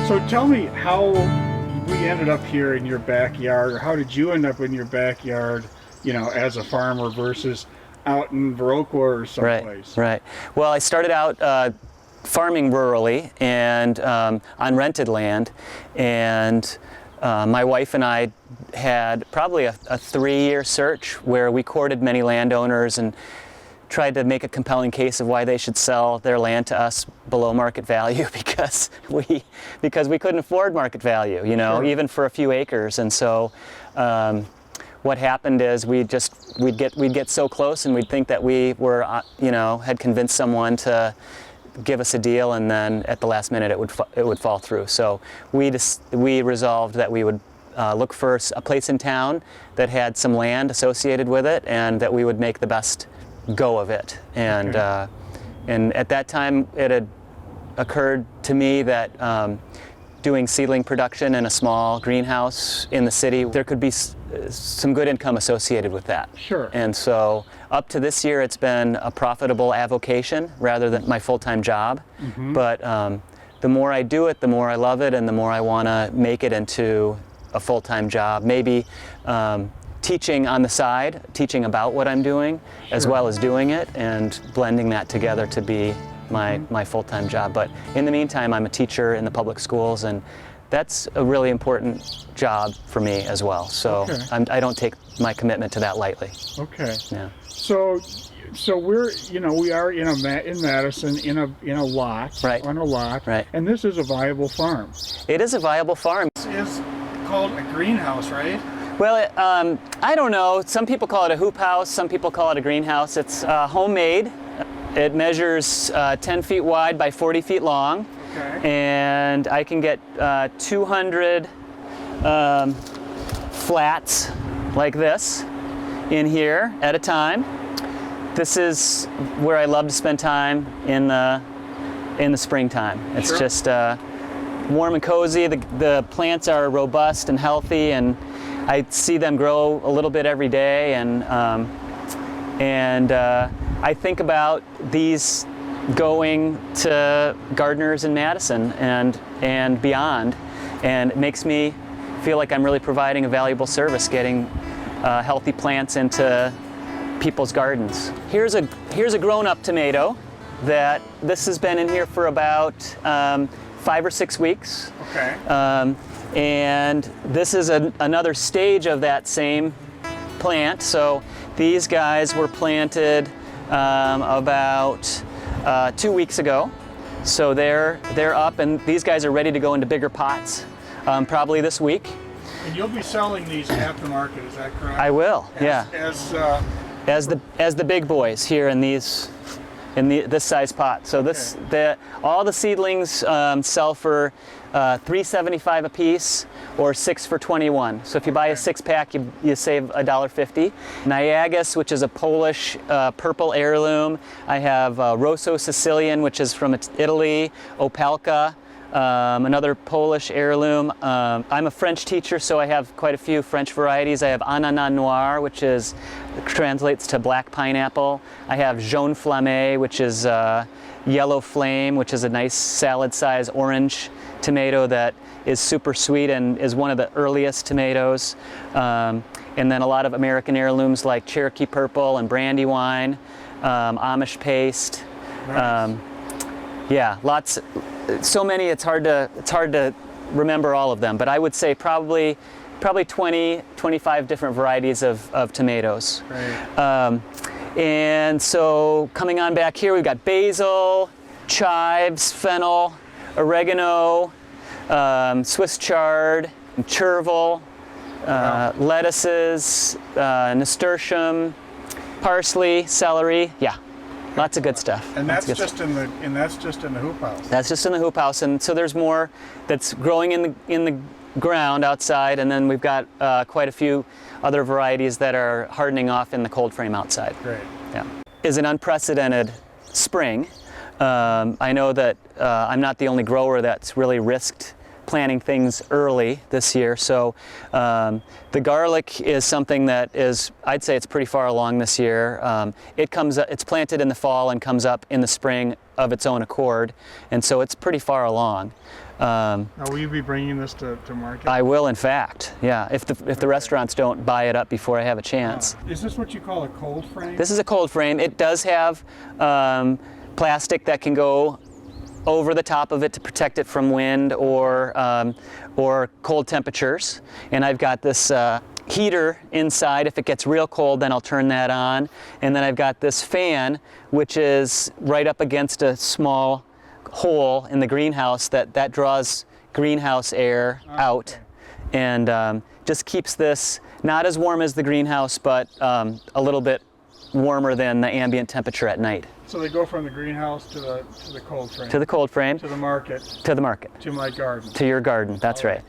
So tell me how we ended up here in your backyard, or how did you end up in your backyard, you know, as a farmer versus out in Viroqua or someplace? Right. Well, I started out farming rurally and on rented land, and my wife and I had probably a 3-year search where we courted many landowners and tried to make a compelling case of why they should sell their land to us below market value because we couldn't afford market value, you know, Sure. even for a few acres. And so what happened is we'd get so close and we'd think that we were, you know, had convinced someone to give us a deal, and then at the last minute it would fall through. So we resolved that we would look for a place in town that had some land associated with it, and that we would make the best go of it. And Okay. And at that time it had occurred to me that doing seedling production in a small greenhouse in the city, there could be some good income associated with that. Sure. And so up to this year it's been a profitable avocation rather than my full-time job. Mm-hmm. But the more I do it, the more I love it, and the more I want to make it into a full-time job. Maybe teaching on the side, teaching about what I'm doing, as Sure. well as doing it, and blending that together to be my full-time job. But in the meantime, I'm a teacher in the public schools, and that's a really important job for me as well. So Okay. I don't take my commitment to that lightly. Okay. Yeah. So we're, you know, we are in Madison in a lot, Right. on a lot, Right. and this is a viable farm. It is a viable farm. This is called a greenhouse, right? Well, I don't know. Some people call it a hoop house. Some people call it a greenhouse. It's homemade. It measures 10 feet wide by 40 feet long. Okay. And I can get 200 flats like this in here at a time. This is where I love to spend time in the springtime. It's Sure. just warm and cozy. The plants are robust and healthy, and I see them grow a little bit every day. And I think about these going to gardeners in Madison and beyond, and it makes me feel like I'm really providing a valuable service, getting healthy plants into people's gardens. Here's a grown-up tomato that this has been in here for about 5 or 6 weeks. Okay. And this is another stage of that same plant. So these guys were planted about 2 weeks ago. So they're up, and these guys are ready to go into bigger pots probably this week. And you'll be selling these at the market, is that correct? I will, yeah. As the big boys here in this size pot. So all the seedlings sell for $3.75 a piece, or 6 for $21. So if you buy a 6-pack, you save $1.50. Niagas, which is a Polish purple heirloom. I have Rosso Sicilian, which is from Italy. Opalka, another Polish heirloom. I'm a French teacher, so I have quite a few French varieties. I have Ananas Noir, which translates to black pineapple. I have Jaune Flamme, which is Yellow Flame, which is a nice salad-sized orange tomato that is super sweet and is one of the earliest tomatoes. And then a lot of American heirlooms like Cherokee Purple and Brandywine, Amish Paste. Nice. Yeah, lots. So many, it's hard to remember all of them, but I would say probably 20, 25 different varieties of tomatoes. Right. And so coming on back here, we've got basil, chives, fennel, oregano, Swiss chard, chervil, lettuces, nasturtium, parsley, celery. Yeah. Lots of good stuff. And that's just in the hoop house. That's just in the hoop house, and so there's more that's growing in the ground outside, and then we've got quite a few other varieties that are hardening off in the cold frame outside. Great. Yeah, is an unprecedented spring. I know that I'm not the only grower that's really risked planting things early this year. So the garlic is something that is, I'd say it's pretty far along this year. It's planted in the fall and comes up in the spring of its own accord, and so it's pretty far along. Now, will you be bringing this to market? I will, in fact, yeah, if the restaurants don't buy it up before I have a chance. Is this what you call a cold frame? This is a cold frame. It does have plastic that can go over the top of it to protect it from wind or cold temperatures. And I've got this heater inside. If it gets real cold, then I'll turn that on. And then I've got this fan, which is right up against a small hole in the greenhouse that draws greenhouse air out, and just keeps this not as warm as the greenhouse, but a little bit warmer than the ambient temperature at night. So they go from the greenhouse to the cold frame. To the cold frame. To the market. To the market. To my garden. To your garden, that's right.